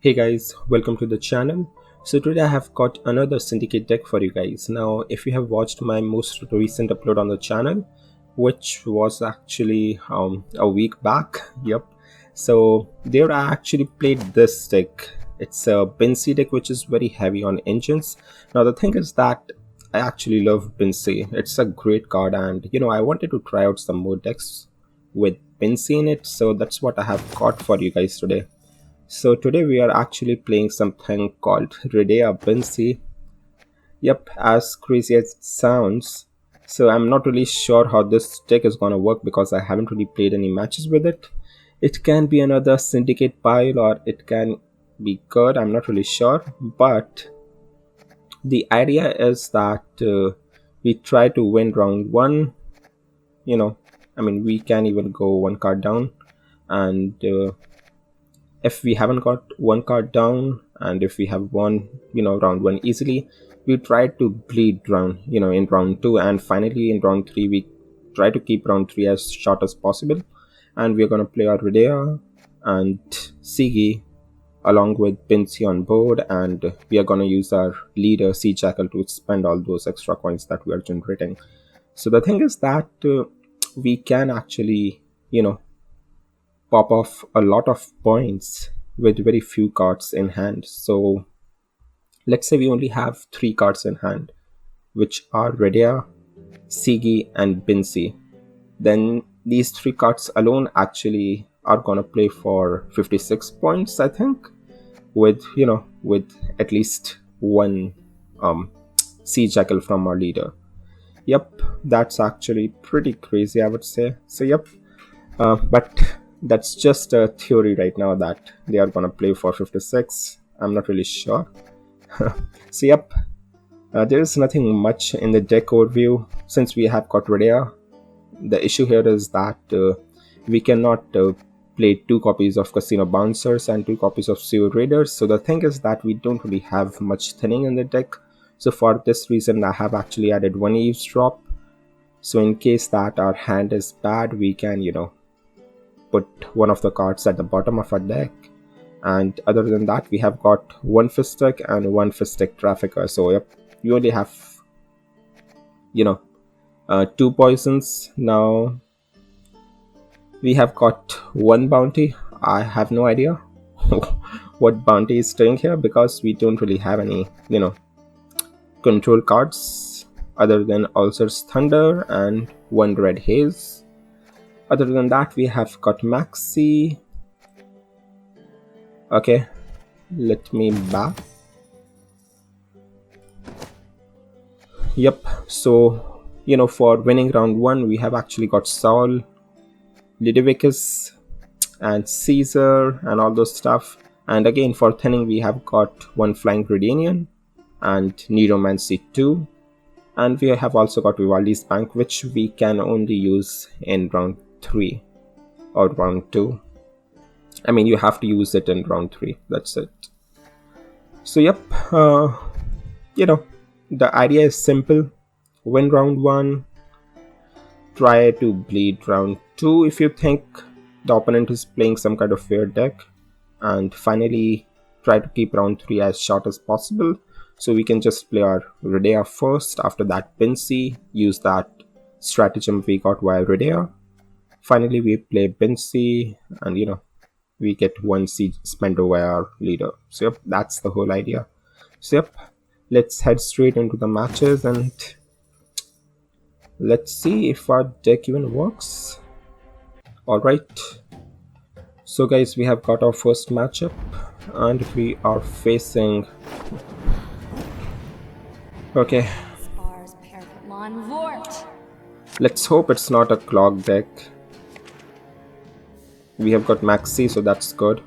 Hey guys, welcome to the channel. So today I have got another Syndicate deck for you guys. Now if you have watched my most recent upload on the channel, which was actually a week back, yep. So there I actually played this deck. It's a Bincy deck which is very heavy on engines. Now the thing is that I actually love Bincy. It's a great card and I wanted to try out some more decks with Bincy in it. So that's what I have got for you guys today. So today we are actually playing something called Radeyah Bincy. Yep, as crazy as it sounds. So I'm not really sure how this deck is gonna work because I haven't really played any matches with it. It can be another Syndicate pile or it can be good, I'm not really sure. But the idea is that we try to win round one. You know, we can even go one card down and if we haven't got one card down and if we have won round one easily, we try to bleed round in round two, and finally in round three we try to keep round three as short as possible. And we're going to play our Radeyah and Sigi along with Bincy on board, and we are going to use our leader Sea Jackal to spend all those extra coins that we are generating. So the thing is that we can actually pop off a lot of points with very few cards in hand. So let's say we only have three cards in hand, which are Radeyah, Sigi, and Bincy. Then these three cards alone actually are gonna play for 56 points, I think, with with at least one Sea Jackal from our leader. Yep, that's actually pretty crazy, I would say. So yep, but that's just a theory right now that they are gonna play for 56. I'm not really sure. So yep, there is nothing much in the deck overview since we have got Radeyah. The issue here is that we cannot play two copies of Casino Bouncers and two copies of Sewer Raiders. So the thing is that we don't really have much thinning in the deck. So for this reason, I have actually added one Eavesdrop. So in case that our hand is bad, we can put one of the cards at the bottom of our deck. And other than that, we have got one Fistic and one Fistic Trafficker. So yep, we only have two poisons. Now we have got one bounty. I have no idea what bounty is staying here because we don't really have any control cards other than Ulcer's Thunder and one Red Haze. Other than that, we have got Maxi. Okay, let me back. Yep, so for winning round one, we have actually got Saul, Ludovicus, and Caesar, and all those stuff. And again, for thinning, we have got one Flying Gridanian and Neuromancy 2. And we have also got Vivaldi's Bank, which we can only use in round 3 or round 2. You have to use it in round 3. That's it. So yep, the idea is simple. Win round 1, try to bleed round 2 if you think the opponent is playing some kind of weird deck, and finally try to keep round 3 as short as possible. So we can just play our Radeyah first, after that Bincy, use that stratagem we got via Radeyah. Finally we play Bincy, and we get one siege spent via our leader. So yep, that's the whole idea. So yep, let's head straight into the matches and let's see if our deck even works. Alright, so guys, we have got our first matchup and we are facing okay, let's hope it's not a clog deck. We have got Maxi, so that's good.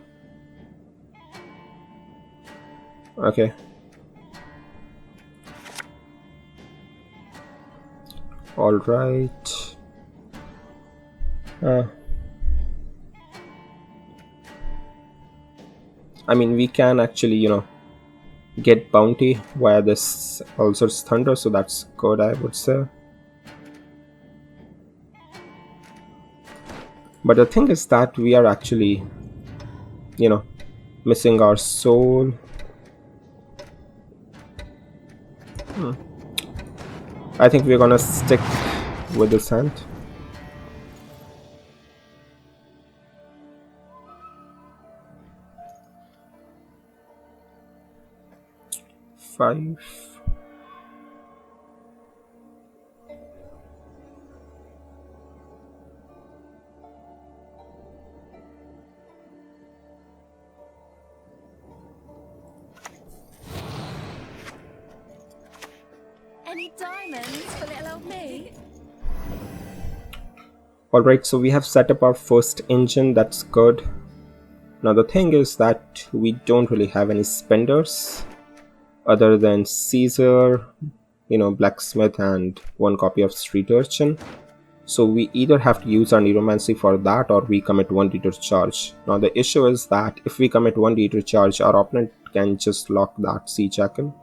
Okay, all right. We can actually get bounty via this Ulcer's Thunder, so that's good, I would say. But the thing is that we are actually Missing our soul. I think we're gonna stick with this hand. Five. Any diamonds for little old me? Alright, so we have set up our first engine, that's good. Now the thing is that we don't really have any spenders other than Caesar, blacksmith, and one copy of street urchin. So we either have to use our neuromancy for that, or we commit 1 liter charge. Now the issue is that if we commit 1 liter charge, our opponent can just lock that sea jackal.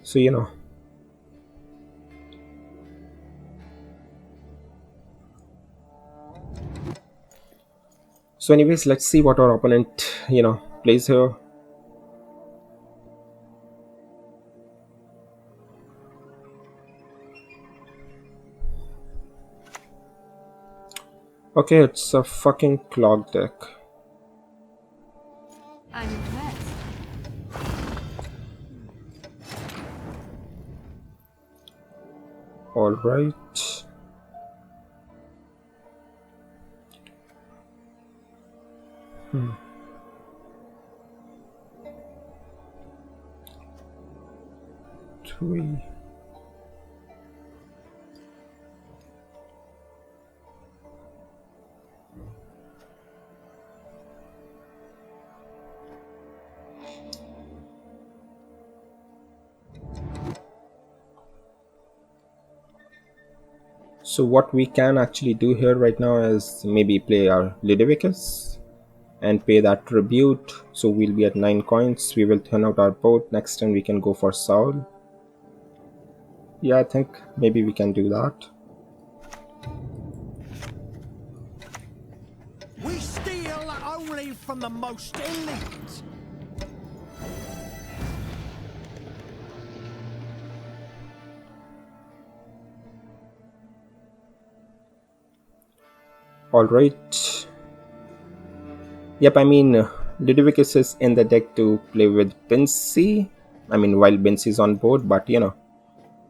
So So anyways, let's see what our opponent, plays here. Okay, it's a fucking clog deck. I'm impressed. Alright. Three. So what we can actually do here right now is maybe play our Ludovicus and pay that tribute. So we'll be at 9 coins. We will turn out our boat. Next turn we can go for Saul. Yeah, I think maybe we can do that. We steal only from the most elite. Alright. Yep, I mean, Ludovicus is in the deck to play with Bincy. I mean, while Bincy is on board, but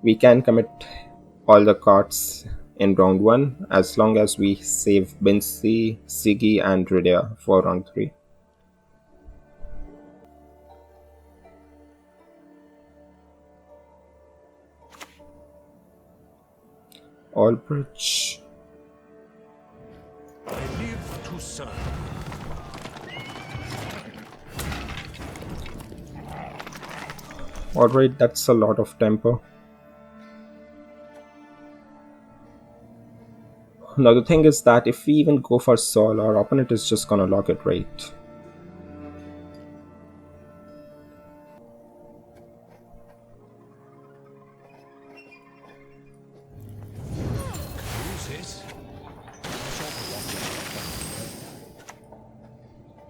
we can commit all the cards in round 1 as long as we save Bincy, Siggy, and Radeyah for round 3. Albridge. I live to serve. Alright, that's a lot of tempo. Now the thing is that if we even go for Saul, our opponent is just gonna lock it, right? Who's this?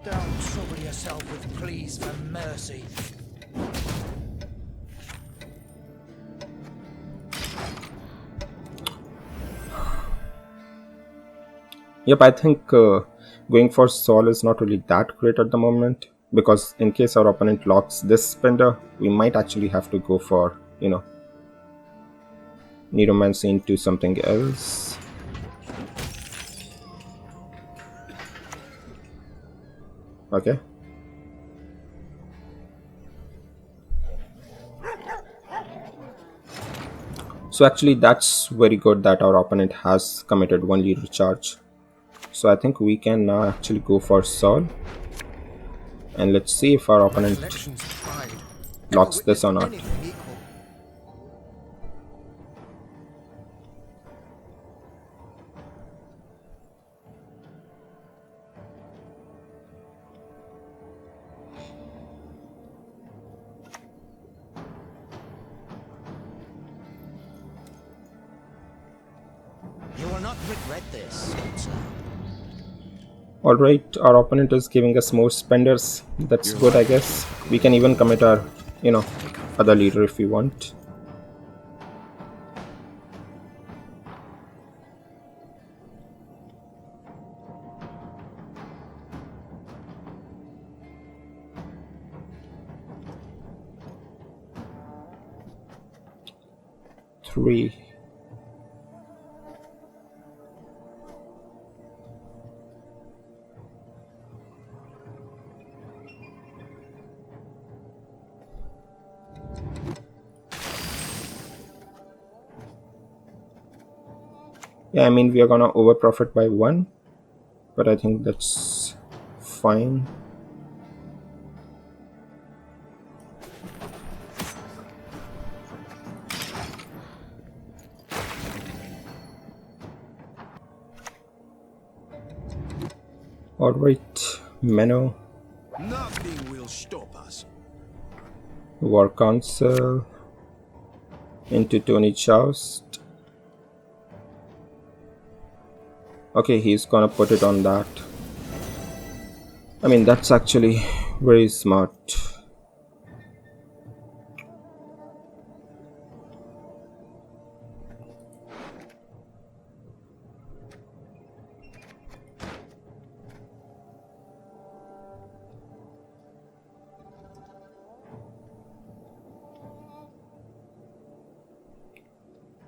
Don't trouble yourself with pleas for mercy. Yep, I think going for Saul is not really that great at the moment, because in case our opponent locks this spender, we might actually have to go for, Neuromancy into something else. Okay. So actually that's very good that our opponent has committed 1 liter charge. So I think we can now actually go for Saul. And let's see if our opponent locks this or not. You will not regret this, sir. Alright, our opponent is giving us more spenders. That's good, I guess. We can even commit our, other leader if we want. Three. Yeah, I mean, we are gonna over profit by 1, but I think that's fine. Alright, Menno, Nothing will stop us. War Council, into Tony Joust. Okay, he's gonna put it on that. I mean, that's actually very smart.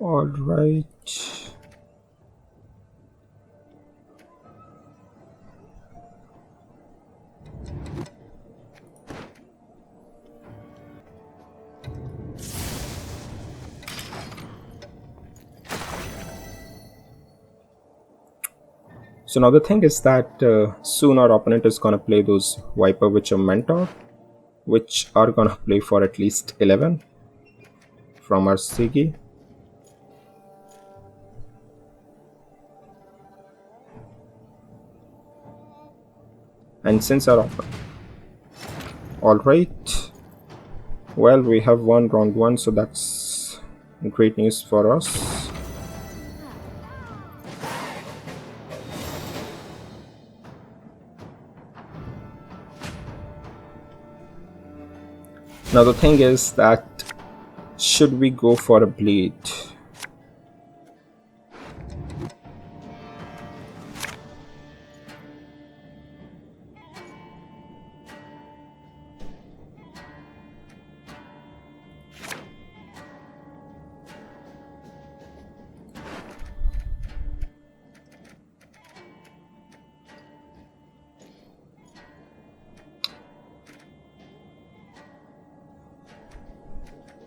Alright. So now the thing is that soon our opponent is gonna play those Viper Witcher Mentor, which are gonna play for at least 11 from our Sigi. And since our alright, well, we have won round 1, so that's great news for us. Now the thing is that should we go for a bleed?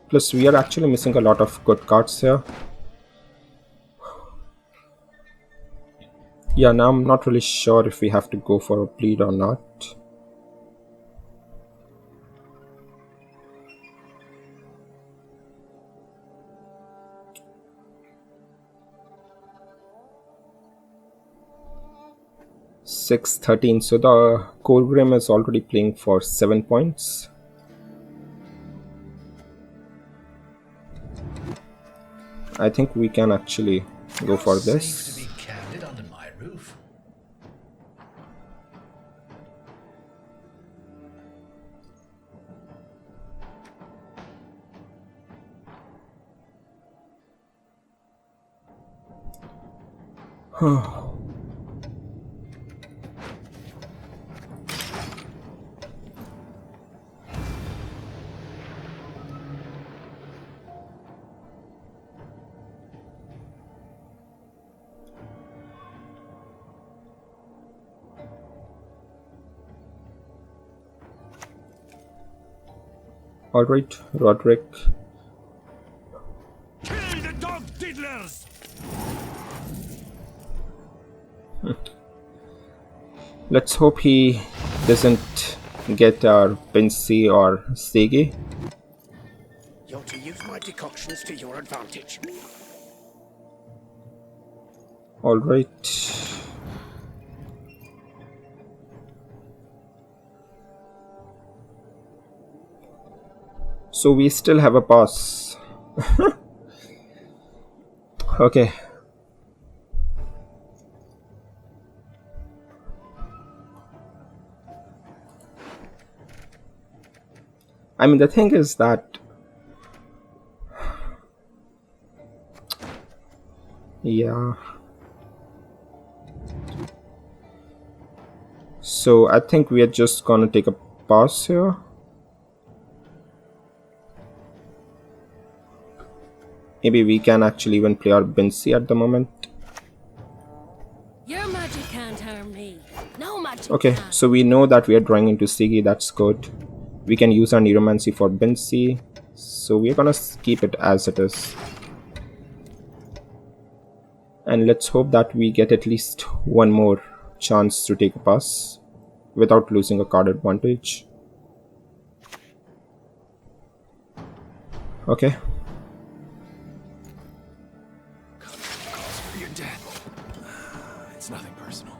Plus we are actually missing a lot of good cards here. Yeah, now I'm not really sure if we have to go for a bleed or not. $6.13, so the Kolgrim is already playing for 7 points. I think we can actually go for this. Safe to be candid under my roof. Alright, Roderick. Kill the dog diddlers! Let's hope he doesn't get our Bincy or Sigi. You're to use my decoctions to your advantage. Alright. So we still have a pass. Okay. I mean, the thing is that, yeah. So I think we are just gonna take a pause here. Maybe we can actually even play our Bincy at the moment. Your magic can't harm me. No magic Okay, can. so we know that we are drawing into Sigi, that's good. We can use our Neuromancy for Bincy, so we're gonna keep it as it is. And let's hope that we get at least one more chance to take a pass without losing a card advantage. Okay. Cause for your death. It's nothing personal.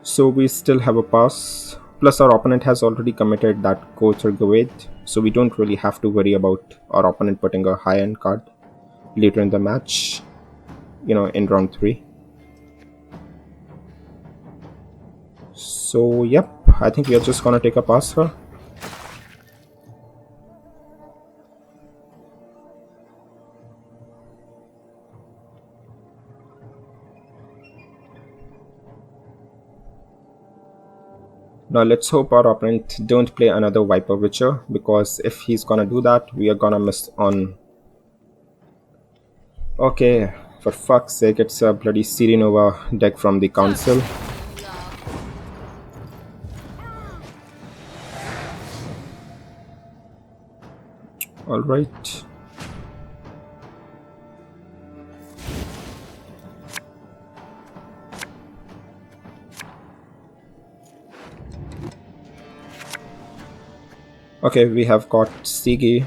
So we still have a pass. Plus our opponent has already committed that Cove or Gwent, so we don't really have to worry about our opponent putting a high-end card later in the match, in round 3. So yep, I think we are just gonna take a pass here. Now let's hope our opponent don't play another Viper Witcher, because if he's gonna do that, we are gonna miss on... Okay, for fuck's sake, it's a bloody Sirenova deck from the council. Alright. Okay, we have got Sigi.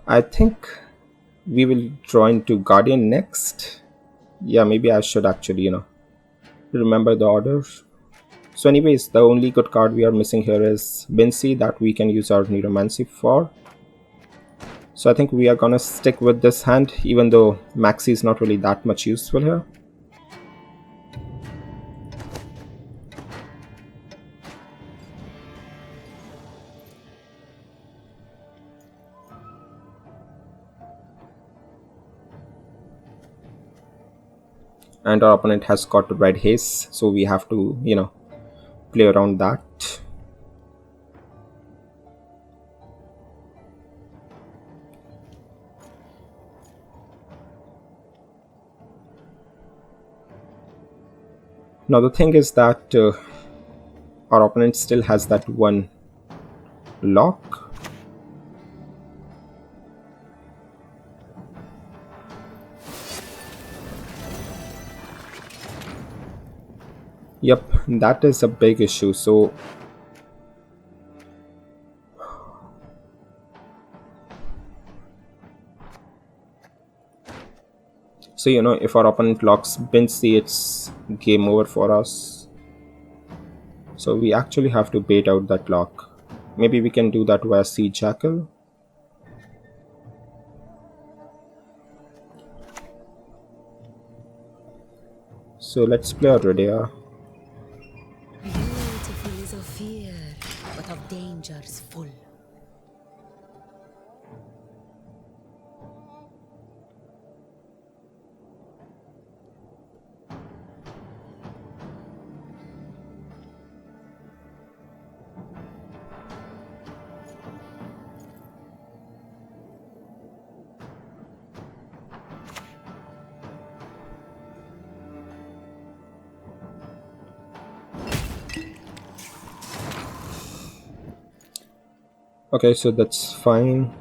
I think we will draw into Guardian next. Yeah, maybe I should actually, remember the order. So anyways, the only good card we are missing here is Bincy that we can use our Neuromancy for. So I think we are gonna stick with this hand, even though Maxi is not really that much useful here. And our opponent has got red haze, so we have to, play around that. Now the thing is that our opponent still has that one lock. Yep, that is a big issue. So if our opponent locks Bincy, it's game over for us. So we actually have to bait out that lock. Maybe we can do that via Sea Jackal. So let's play our Radeyah. Beautiful is of fear, but of dangers full. Okay, so that's fine.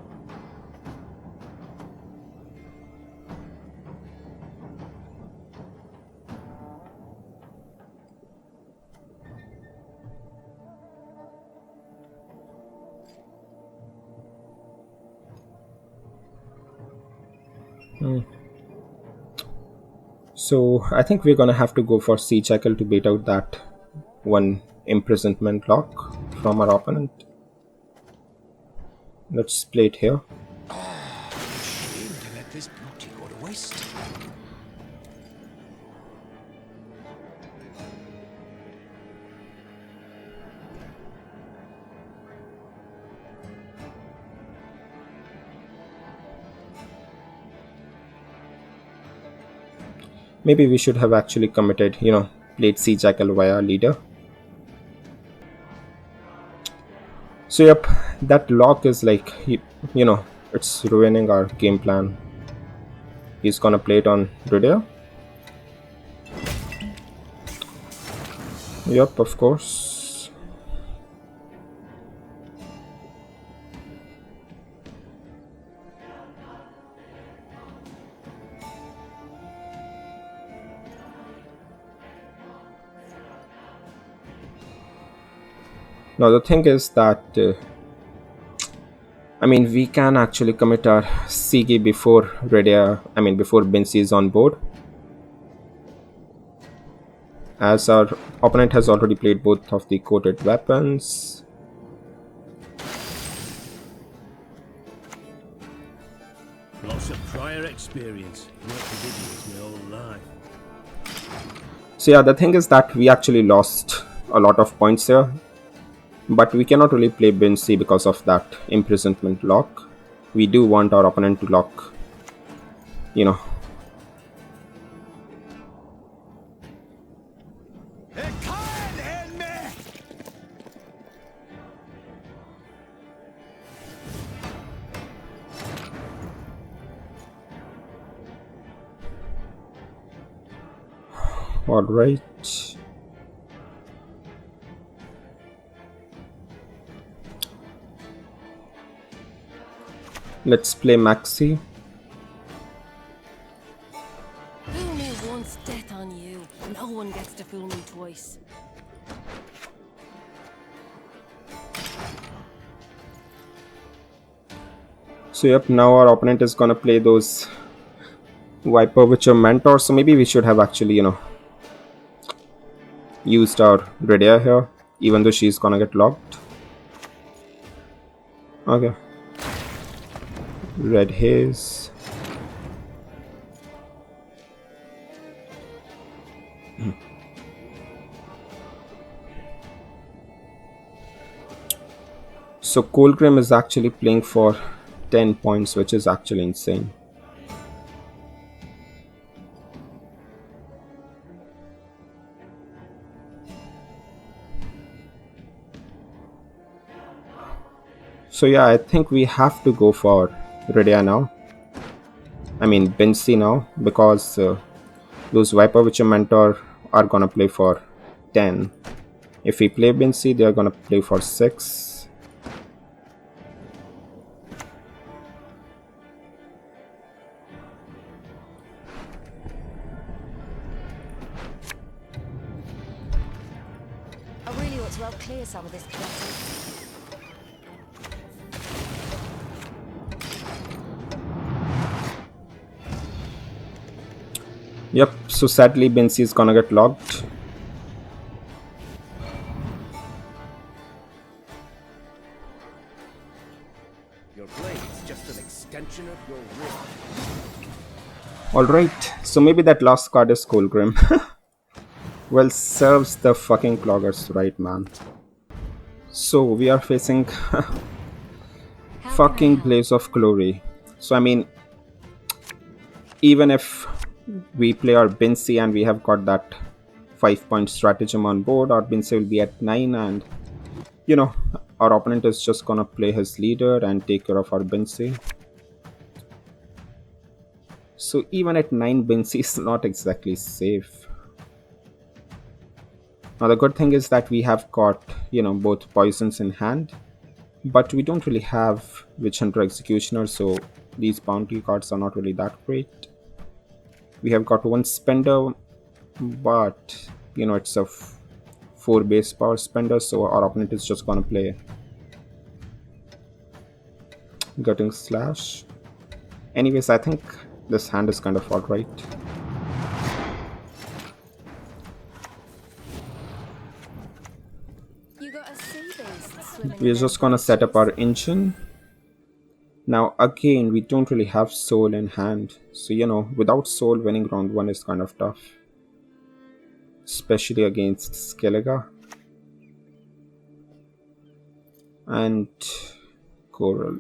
So I think we're gonna have to go for Sea Jackal to bait out that one imprisonment lock from our opponent. Let's play it here. Shame to let this beauty go to waste. Maybe we should have actually committed, played Sea Jackal via leader. So yep, that lock is like, it's ruining our game plan. He's gonna play it on Radeyah. Yep, of course. Now the thing is that we can actually commit our Sigi before before Bincy is on board, as our opponent has already played both of the coated weapons. Lots of prior experience. Worked with idiots my whole life. So yeah, the thing is that we actually lost a lot of points here, but we cannot really play Bincy because of that imprisonment lock. We do want our opponent to lock, you know. All right. Let's play Maxi. Fool me once, death on you. No one gets to fool me twice. So yep, now our opponent is gonna play those Viper Witcher Mentor. So maybe we should have actually, used our Radeyah here, even though she's gonna get locked. Okay. Red Haze. So Kolgrim is actually playing for 10 points, which is actually insane. So yeah, I think we have to go for Radeyah now. Bincy now, because those Viper Witcher Mentor are gonna play for 10. If we play Bincy, they are gonna play for 6. I really ought to help clear some of this clutter. Yep, so sadly Bincy is gonna get locked. Your blade is just an extension of your will. Alright, so maybe that last card is Kolgrim. Well, serves the fucking cloggers right, man. So we are facing fucking Blaze of Glory. So even if we play our Bincy and we have got that 5-point stratagem on board, our Bincy will be at 9, and our opponent is just gonna play his leader and take care of our Bincy. So even at 9, Bincy is not exactly safe. Now the good thing is that we have got both poisons in hand, but we don't really have Witch Hunter Executioner, so these bounty cards are not really that great. We have got one spender, but it's a 4 base power spender, so our opponent is just gonna play Gutting Slash. Anyways, I think this hand is kind of alright. We're just gonna set up our engine. Now again, we don't really have soul in hand, so without soul, winning round 1 is kind of tough, especially against Skellige and Coral.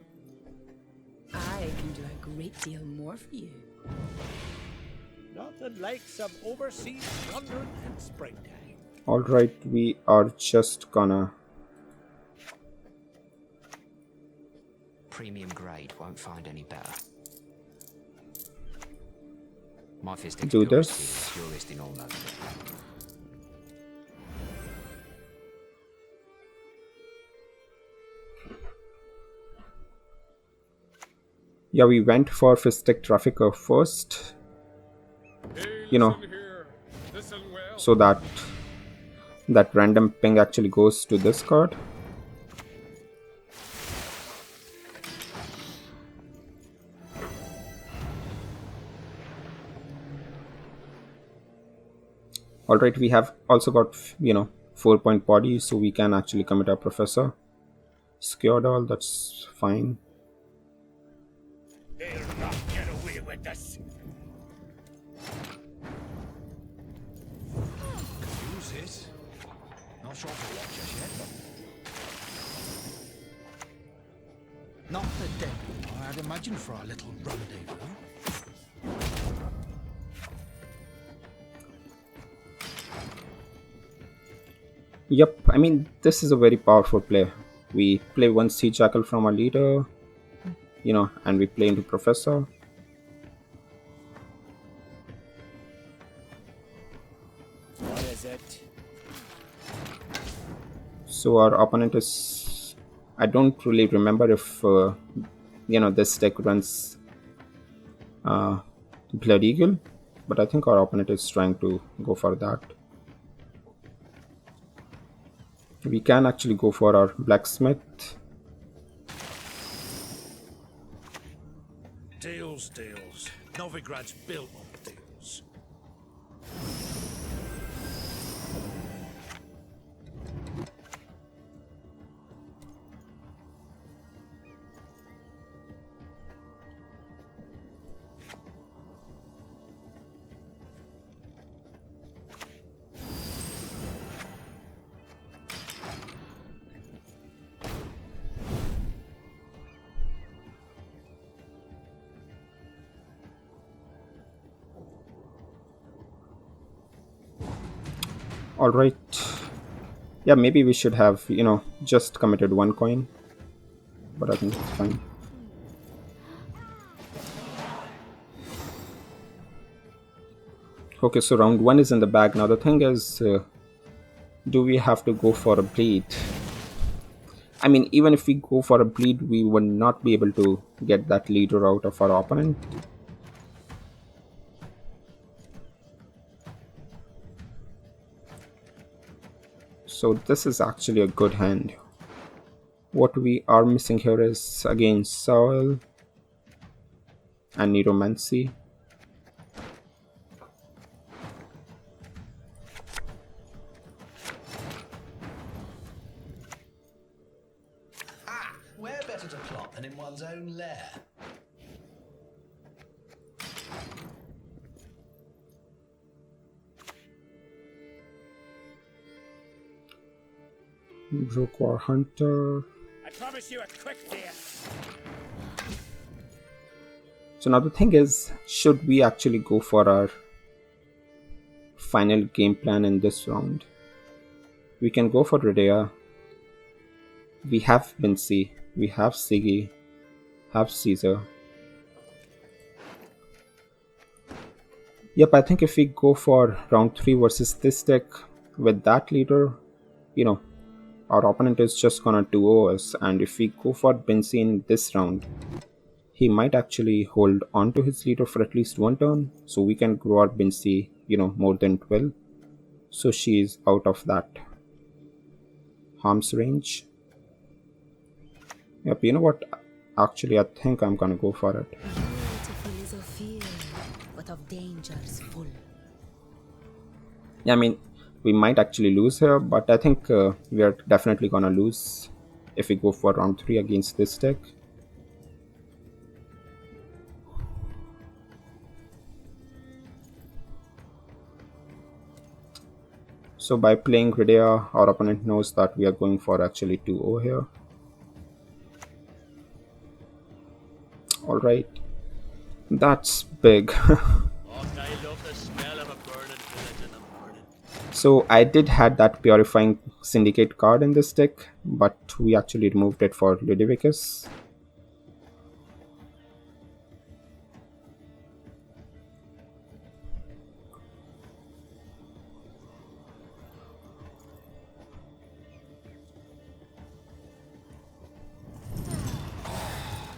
I can do a great deal more for you. Nothing like some overseas wandering in springtime. Alright, we are just gonna Premium grade, won't find any better. My fisting's do purest this. here, purest in all known. Yeah, we went for Fistic Trafficker first, you know, so that random ping actually goes to this card. Alright, we have also got, 4-point body, so we can actually commit our Professor. Secured all, that's fine. They'll not get away with this. Use it. Not sure for what just yet. Not the devil, I'd imagine, for a little rendezvous. Yep, I mean, this is a very powerful play. We play one Siege Jackal from our leader, and we play into Professor. What is it? So our opponent is... I don't really remember if, this deck runs Blood Eagle, but I think our opponent is trying to go for that. We can actually go for our Blacksmith. Deals. Novigrad's built on deals. Alright. Yeah, maybe we should have, just committed one coin. But I think it's fine. Okay, so round 1 is in the bag. Now the thing is, do we have to go for a bleed? I mean, even if we go for a bleed, we would not be able to get that leader out of our opponent. So this is actually a good hand. What we are missing here is again Soil and Neuromancy. Ah, where better to plot than in one's own lair? Brokwar Hunter. I promise you a quick death. So now the thing is, should we actually go for our final game plan in this round? We can go for Radeyah. We have Bincy, we have Siggy, have Caesar. Yep, I think if we go for round 3 versus this deck with that leader, our opponent is just gonna 2-0 us, and if we go for Bincy in this round, he might actually hold on to his leader for at least one turn, so we can grow our Bincy, more than 12. So she is out of that harm's range. Yep, you know what? Actually, I think I'm gonna go for it. Beautiful is of fear, but of dangers full. Yeah, I mean, we might actually lose here, but I think we are definitely gonna lose if we go for round 3 against this deck. So by playing Radeyah, our opponent knows that we are going for actually 2-0 here. Alright, that's big. Ought I love the smell of a burning village in the morning. So I did had that purifying syndicate card in this deck, but we actually removed it for Ludovicus.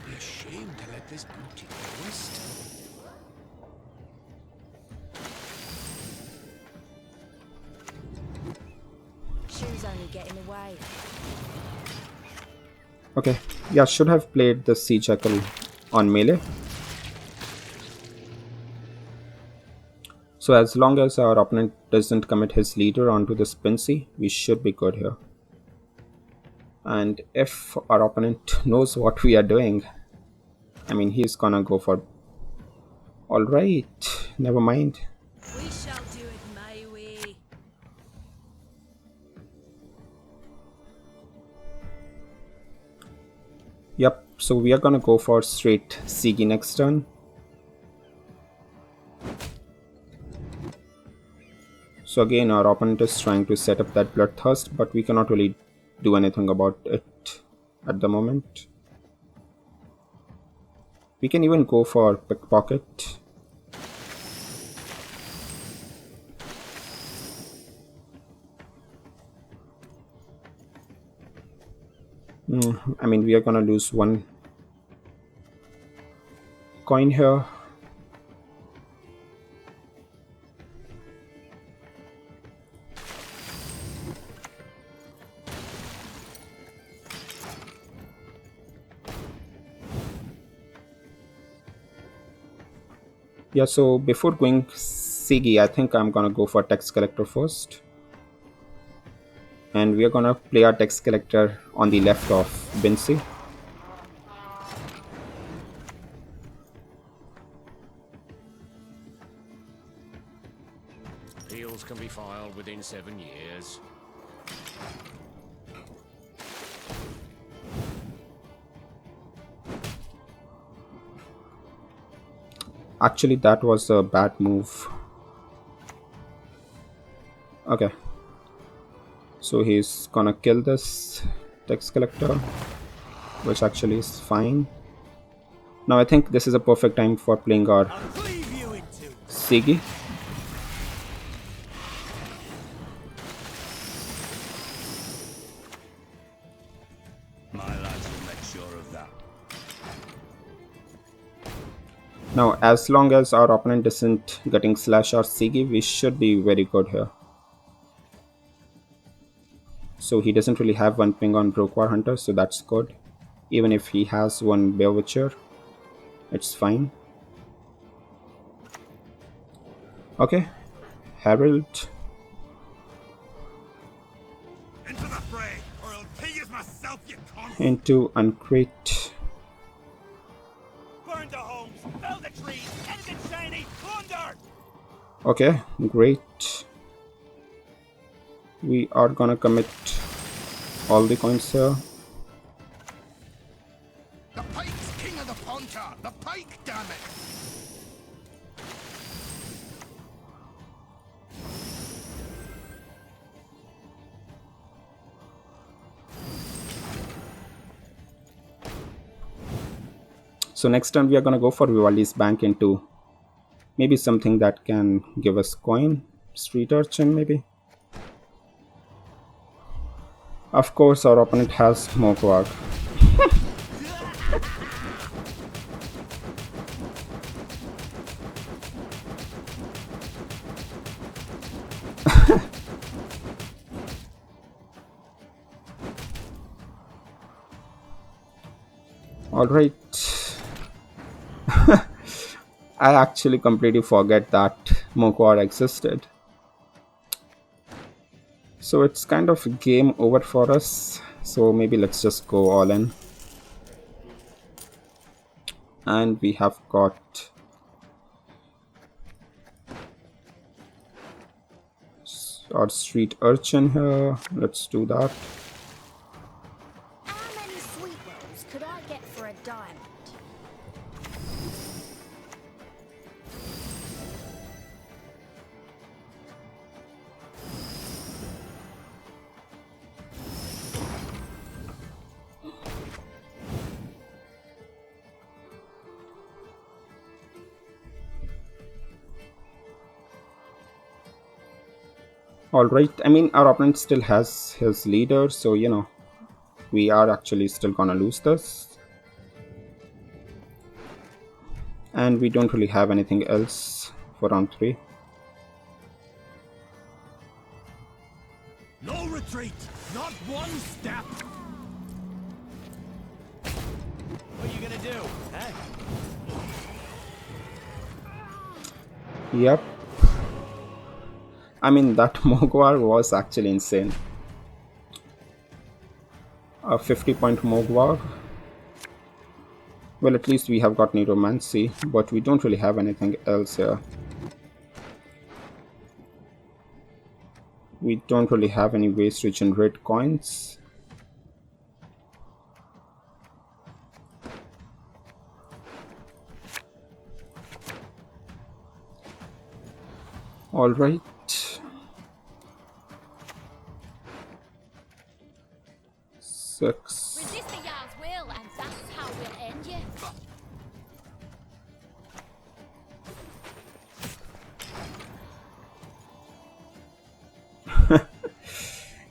Be ashamed to let this booty go waste. Shoes only get in the way. Okay, yeah, should have played the Sea Jackal on melee. So as long as our opponent doesn't commit his leader onto this Bincy, we should be good here. And if our opponent knows what we are doing, I mean, he's gonna go for... Alright, never mind. We shall do it my way. Yep, so we are gonna go for straight Sigi next turn. So again, our opponent is trying to set up that Bloodthirst, but we cannot really do anything about it at the moment. We can even go for Pickpocket. I mean, we are gonna lose one coin here. Yeah, so before going Sigi, I think I'm gonna go for Text Collector first. And we are gonna play our Text Collector on the left of Bincy. Appeals can be filed within 7 years. Actually, that was a bad move. Okay. So he's gonna kill this Text Collector, which actually is fine. Now I think this is a perfect time for playing our Sigi. My lads will make sure of that. Now, as long as our opponent isn't getting Slash or Sigi, we should be very good here. So he doesn't really have one ping on Brokewar Hunter, so that's good. Even if he has one Bear Witcher, it's fine. Okay, Herald. Into the fray, or I'll tease myself, you cunt! Into Uncrate. Burn the homes, fell the trees, anything shiny, plunder! Okay, great. We are gonna commit all the coins here. The pike's king of the pontar! The pike, damn it! So next turn we are gonna go for Vivaldi's Bank into maybe something that can give us coin. Street Urchin maybe. Of course our opponent has Mokwag. Alright. I actually completely forget that Mokwar existed. So it's kind of game over for us. So maybe let's just go all in. And we have got our Street Urchin here. Let's do that. How many sweet rolls could I get for a diamond? Alright, I mean, our opponent still has his leader, so you know, we are actually still gonna lose this. And we don't really have anything else for round 3. No retreat! Not one step! What are you gonna do, eh? Yep. I mean, that Mogwar was actually insane. A 50-point Mogwar. Well, at least we have got Neuromancy, but we don't really have anything else here. We don't really have any ways to generate coins. Alright. Six. Resist the Jarl's will, and that's how we'll end you.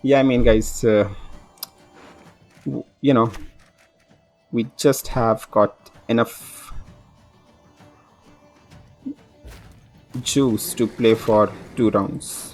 Yeah, I mean, guys, you know, we just have got enough juice to play for 2 rounds.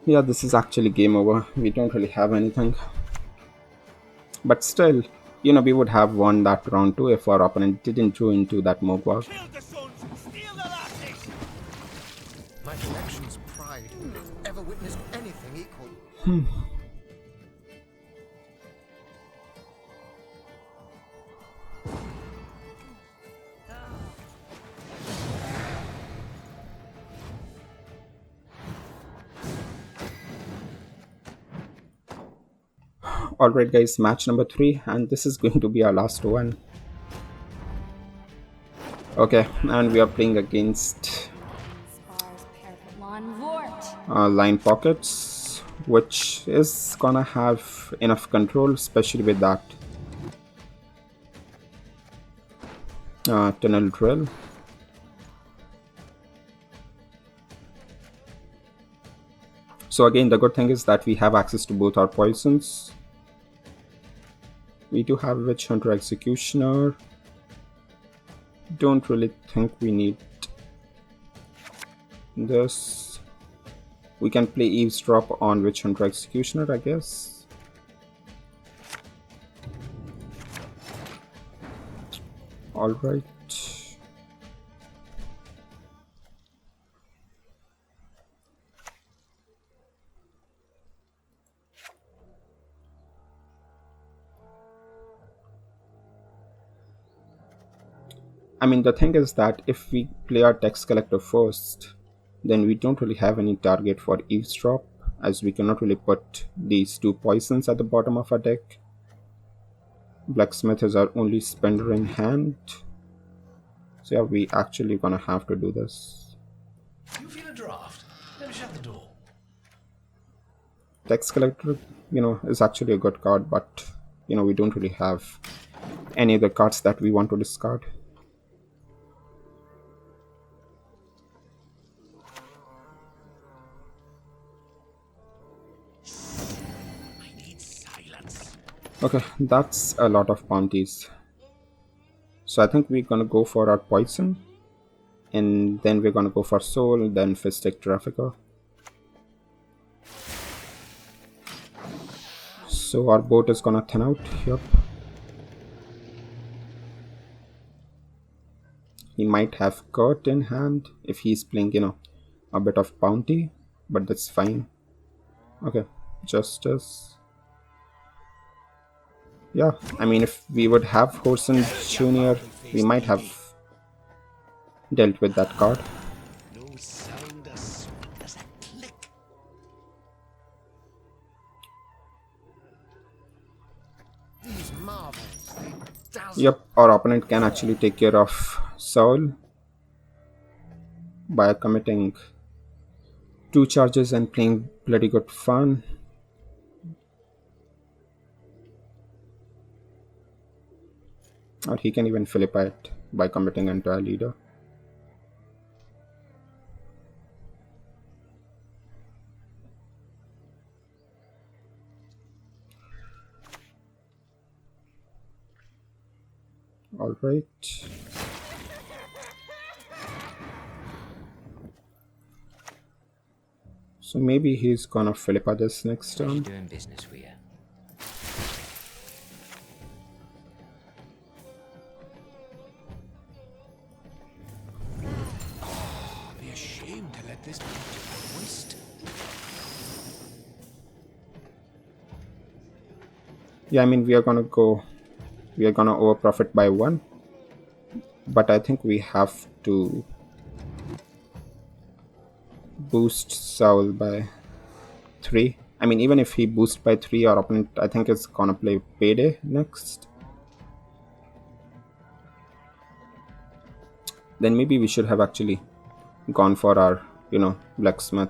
Yeah, this is actually game over. We don't really have anything. But still, you know, we would have won that round too if our opponent didn't draw into that Mogwar. Kill the sons! Steal the lasses! My collection's pride. Ever witnessed anything equal? Alright guys, match number 3, and this is going to be our last one. Okay, and we are playing against Line Pockets, which is gonna have enough control, especially with that tunnel drill. So again, the good thing is that we have access to both our poisons. We do have witchHunter Executioner. Don't really think we need this. We can play Eavesdrop on witchHunter Executioner, I guess. Alright. I mean, the thing is that if we play our text collector first, then we don't really have any target for Eavesdrop, as we cannot really put these 2 poisons at the bottom of our deck. Blacksmith is our only spender in hand. So yeah, we actually gonna have to do this. You feel a draft? Let me shut the door. Text collector, you know, is actually a good card, but you know, we don't really have any other cards that we want to discard. Okay, that's a lot of bounties. So I think we're gonna go for our poison, and then we're gonna go for soul, then Fistic Trafficker. So our boat is gonna thin out. Yep. He might have Kurt in hand if he's playing, you know, a bit of bounty, but that's fine. Okay, Justice. Yeah, I mean, if we would have Horson Jr., we might have dealt with that card. No sound as sweet as a click. These marvels, they dazzle. Yep, our opponent can actually take care of Saul by committing 2 charges and playing bloody good fun. Or he can even flip it by committing entire leader. Alright. So maybe he's gonna Philippa this next turn. Doing business with you. I'll be ashamed to let this bounty waste. Yeah, I mean we are gonna over profit by 1. But I think we have to boost Saul by 3. I mean, even if he boosts by 3, our opponent, I think, is gonna play Payday next. Then maybe we should have actually gone for our, blacksmith.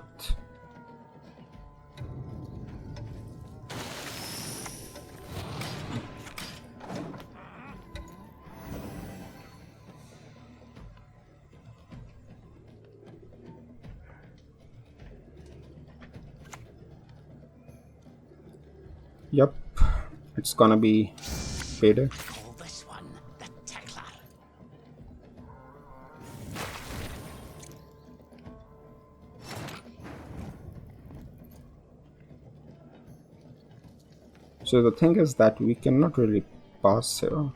Yep, it's gonna be Payday. Call this one the Tickler. So the thing is that we cannot really pass here.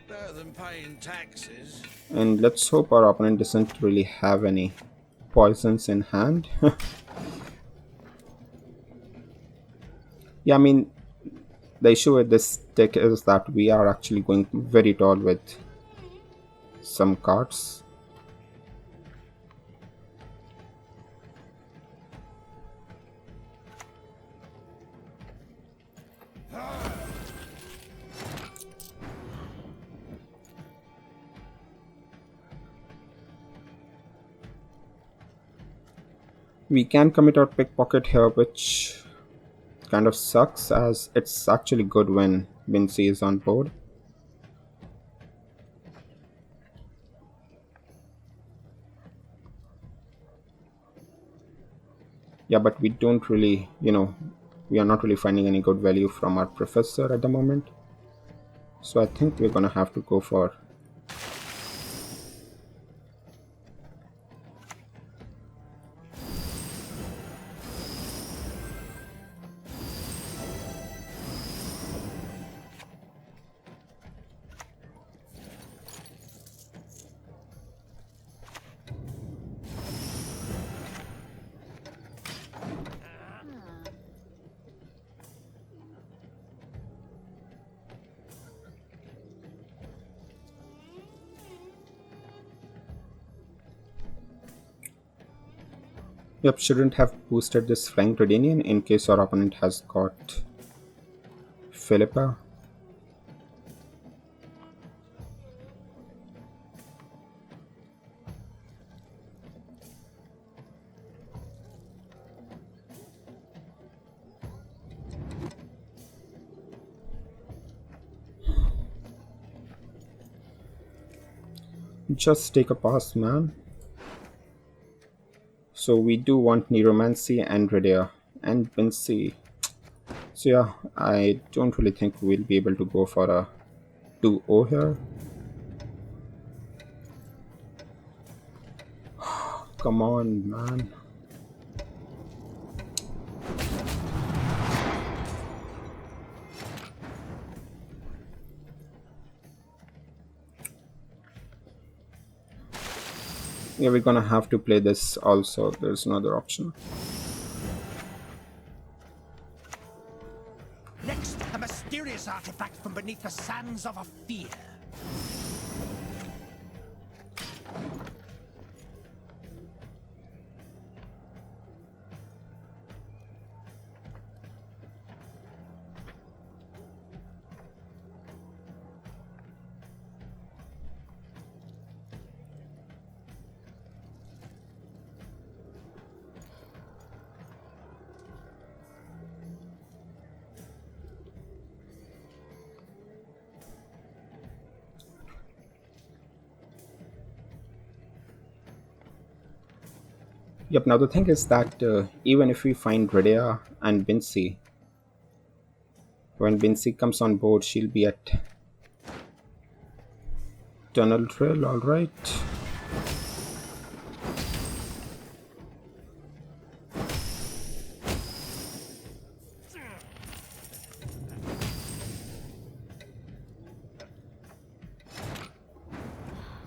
Better than paying taxes. And let's hope our opponent doesn't really have any poisons in hand. Yeah, I mean, the issue with this deck is that we are actually going very tall with some cards. We can commit our pickpocket here, which kind of sucks as it's actually good when Bincy is on board. Yeah, but we don't really, we are not really finding any good value from our professor at the moment. So I think we're gonna have to go for Yep, shouldn't have boosted this flying Redanian in case our opponent has got Philippa. Just take a pass, man. So we do want Neuromancy and Radeyah and Bincy. So yeah, I don't really think we'll be able to go for a 2-0 here. Come on, man. Yeah, we're gonna have to play this also. There's another option. Next, a mysterious artifact from beneath the sands of a fear. Yep, now the thing is that even if we find Radeyah and Bincy, when Bincy comes on board, she'll be at Tunnel Trail, alright.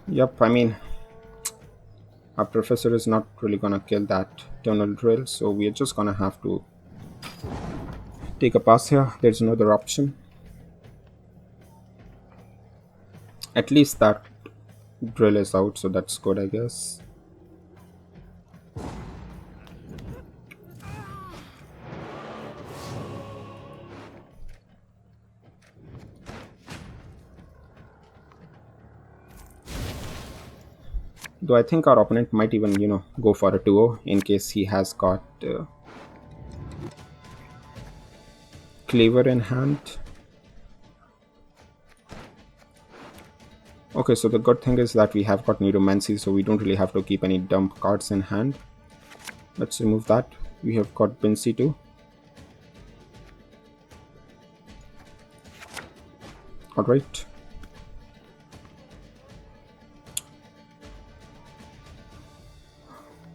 Yep, I mean, our professor is not really gonna kill that tunnel drill, so we are just gonna have to take a pass here. There's no other option. At least that drill is out, so that's good, I guess. Though I think our opponent might even, go for a 2-0 in case he has got Cleaver in hand. Okay, so the good thing is that we have got Neuromancy, so we don't really have to keep any dump cards in hand. Let's remove that. We have got Bincy too. Alright.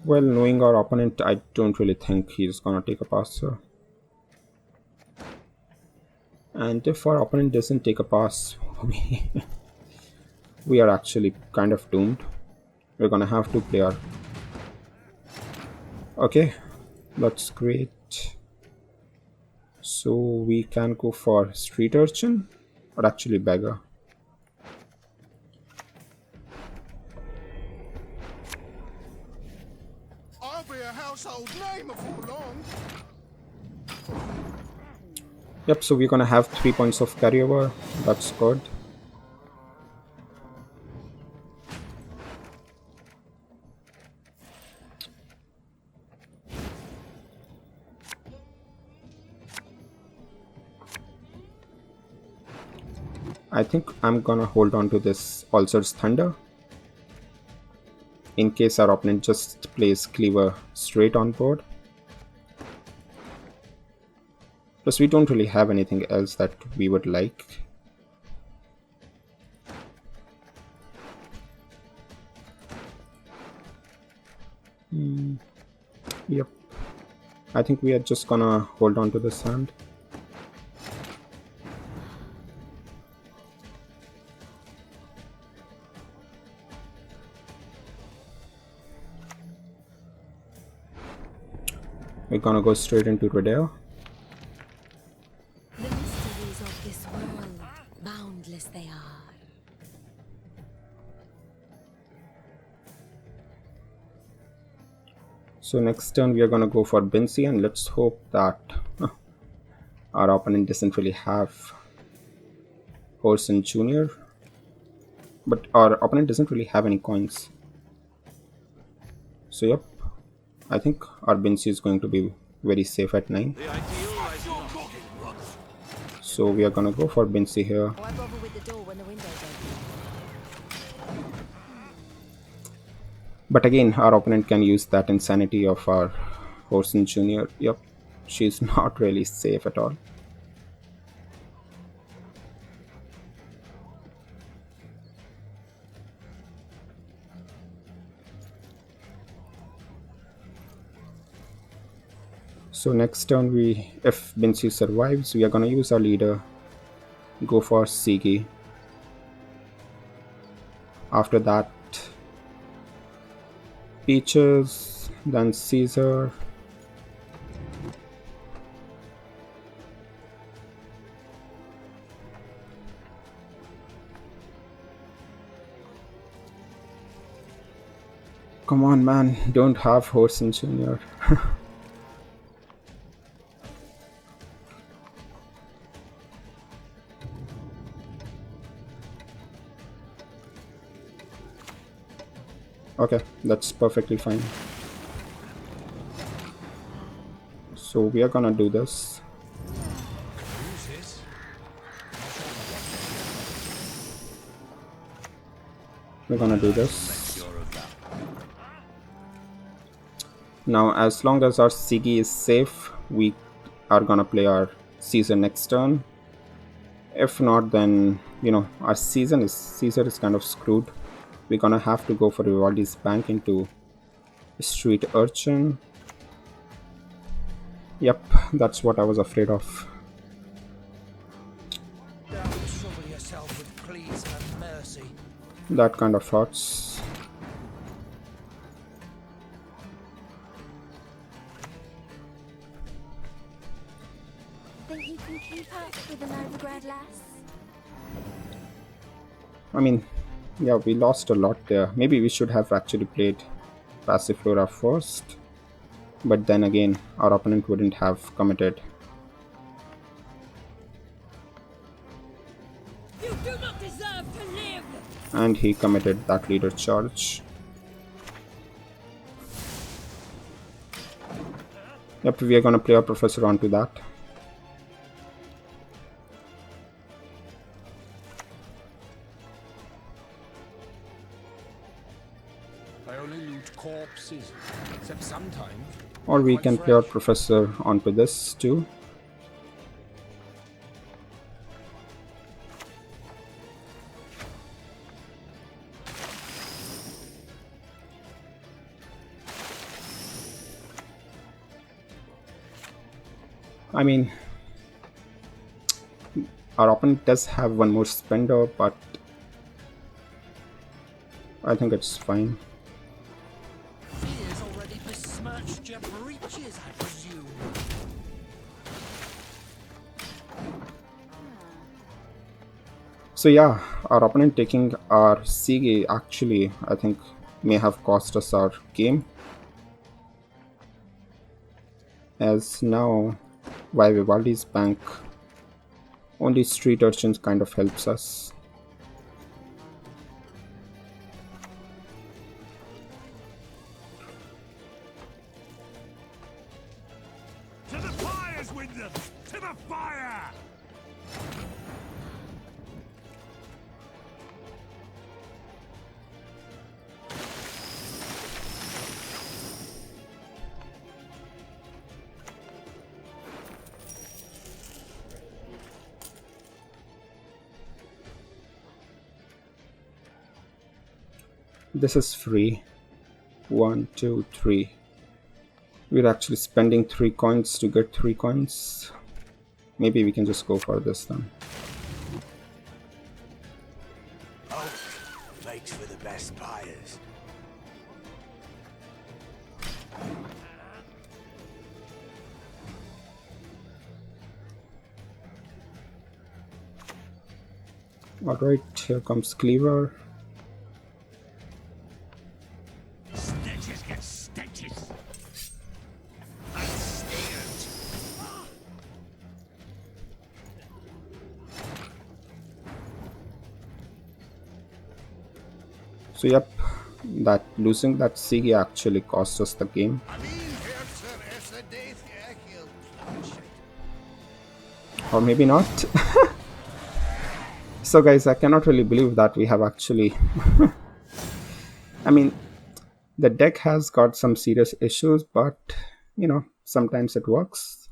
Well, knowing our opponent, I don't really think he's gonna take a pass here. And if our opponent doesn't take a pass, we are actually kind of doomed. We're gonna have to play our... Okay, that's great. So we can go for Street Urchin, or actually Beggar. I'll be a household name before long. Yep, so we're gonna have 3 points of carryover. That's good. I think I'm gonna hold on to this Ulcer's Thunder in case our opponent just plays Cleaver straight on board. Plus we don't really have anything else that we would like. Yep. I think we are just gonna hold on to this hand. We're gonna go straight into Radeyah. The mysteries of this world, boundless they are. So next turn we are gonna go for Bincy, and let's hope that our opponent doesn't really have Horson Jr. But our opponent doesn't really have any coins. So yep, I think our Bincy is going to be very safe at 9. So we are gonna go for Bincy here. Why bother with the door when the window's open? But again, our opponent can use that insanity of our Horson Jr. Yep, she's not really safe at all. So next turn, if Bincy survives, we are gonna use our leader, go for Sigi. After that, Peaches, then Caesar. Come on, man, don't have Horson Jr. Okay, that's perfectly fine. So we are gonna do this. We're gonna do this. Now as long as our Sigi is safe, we are gonna play our Caesar next turn. If not, then our Caesar is kind of screwed. We're gonna have to go for Vivaldi's Bank into Street Urchin. Yep, that's what I was afraid of. Don't trouble yourself with pleas for mercy. That kind of hurts. Think you can keep up with the Novigrad lass? I mean, yeah, we lost a lot there. Maybe we should have actually played Passiflora first. But then again, our opponent wouldn't have committed. You do not deserve to live! And he committed that leader charge. Yep, we are gonna play our professor onto that. I only loot corpses, except sometimes. Or we can play our professor onto this too. I mean, our opponent does have one more spender, but I think it's fine. Fears already besmirched your breeches, I presume. So yeah, our opponent taking our Sige actually, I think, may have cost us our game. As now, via Vivaldi's Bank, only Street Urchins kind of helps us. To the fires, Wyndham! To the fire! This is free. 1, 2, 3. We're actually spending 3 coins to get 3 coins. Maybe we can just go for this then. Oak makes for the best buyers. Alright, here comes Cleaver. Stitches get stitches! I'm scared! So yep, that losing that Sige actually cost us the game. Or maybe not. So guys, I cannot really believe that we have actually I mean, the deck has got some serious issues, but sometimes it works.